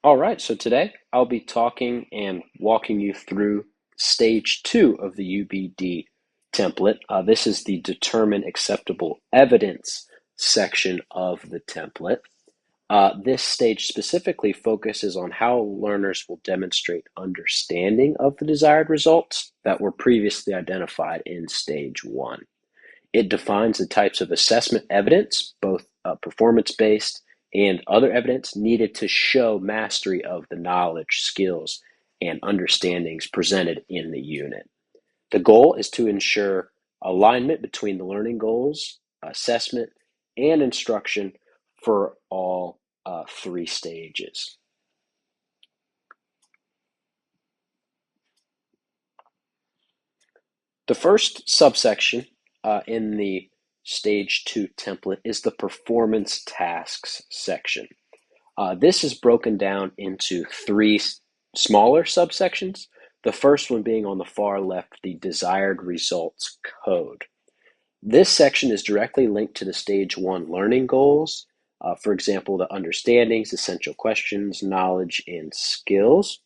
All right, so today I'll be talking and walking you through stage two of the UbD template. This is the determine acceptable evidence section of the template. This stage specifically focuses on how learners will demonstrate understanding of the desired results that were previously identified in stage one. It defines the types of assessment evidence, both performance-based and other evidence needed to show mastery of the knowledge, skills, and understandings presented in the unit. The goal is to ensure alignment between the learning goals, assessment, and instruction for all three stages. The first subsection in the Stage 2 template is the Performance Tasks section. This is broken down into three smaller subsections, the first one being on the far left, the Desired Results Code. This section is directly linked to the Stage 1 learning goals, for example, the understandings, essential questions, knowledge, and skills.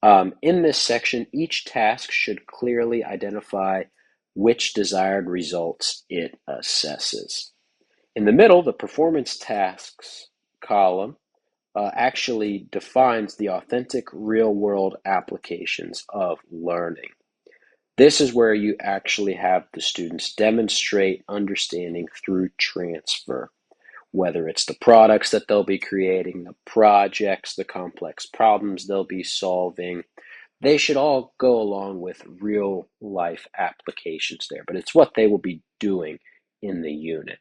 In this section, each task should clearly identify which desired results it assesses. In the middle, the performance tasks column actually defines the authentic real-world applications of learning. This is where you actually have the students demonstrate understanding through transfer, whether it's the products that they'll be creating, the projects, the complex problems they'll be solving. They should all go along with real life applications there, but it's what they will be doing in the unit.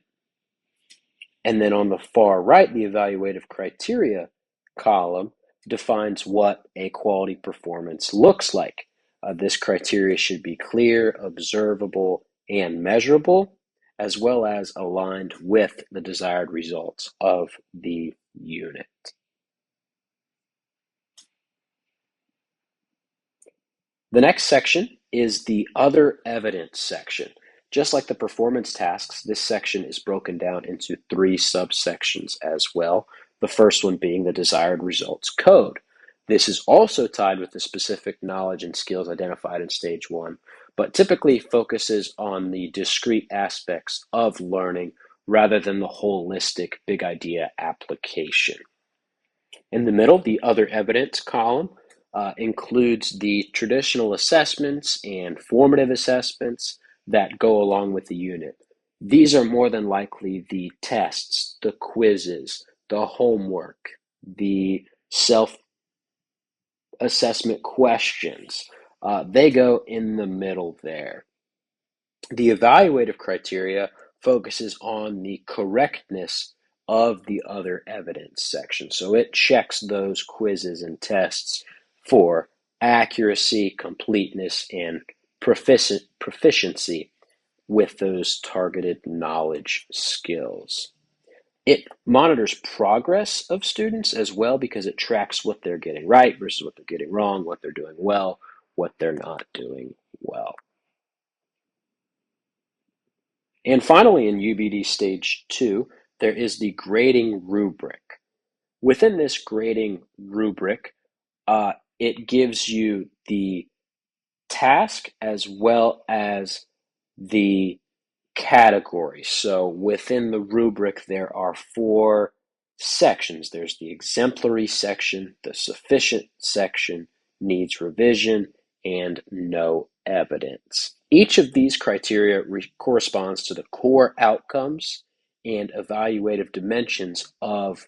And then on the far right, the evaluative criteria column defines what a quality performance looks like. This criteria should be clear, observable, and measurable, as well as aligned with the desired results of the unit. The next section is the other evidence section. Just like the performance tasks, this section is broken down into three subsections as well. The first one being the desired results code. This is also tied with the specific knowledge and skills identified in stage one, but typically focuses on the discrete aspects of learning rather than the holistic big idea application. In the middle, the other evidence column includes the traditional assessments and formative assessments that go along with the unit. These are more than likely the tests, the quizzes, the homework, the self-assessment questions. They go in the middle there. The evaluative criteria focuses on the correctness of the other evidence section. So it checks those quizzes and tests for accuracy, completeness, and proficiency with those targeted knowledge skills. It monitors progress of students as well because it tracks what they're getting right versus what they're getting wrong, what they're doing well, what they're not doing well. And finally, in UbD Stage 2, there is the grading rubric. Within this grading rubric, it gives you the task as well as the category. So within the rubric, there are four sections. There's the exemplary section, the sufficient section, needs revision, and no evidence. Each of these criteria corresponds to the core outcomes and evaluative dimensions of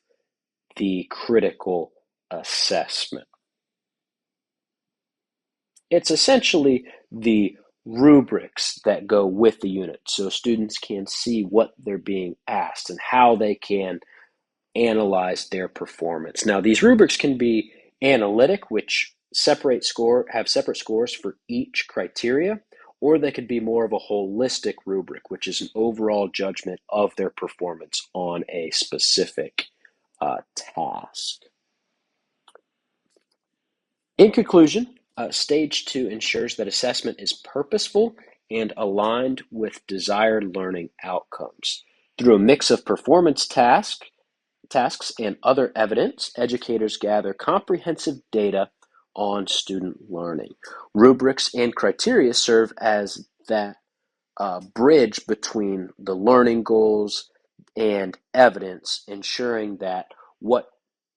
the critical assessment. It's essentially the rubrics that go with the unit so students can see what they're being asked and how they can analyze their performance. Now, these rubrics can be analytic, which have separate scores for each criteria, or they could be more of a holistic rubric, which is an overall judgment of their performance on a specific task. In conclusion, Stage 2 ensures that assessment is purposeful and aligned with desired learning outcomes. Through a mix of performance tasks tasks and other evidence, educators gather comprehensive data on student learning. Rubrics and criteria serve as that bridge between the learning goals and evidence, ensuring that what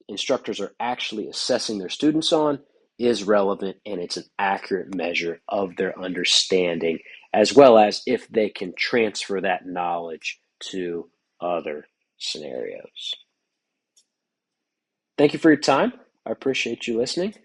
instructors are actually assessing their students on is relevant and it's an accurate measure of their understanding, as well as if they can transfer that knowledge to other scenarios. Thank you for your time. I appreciate you listening.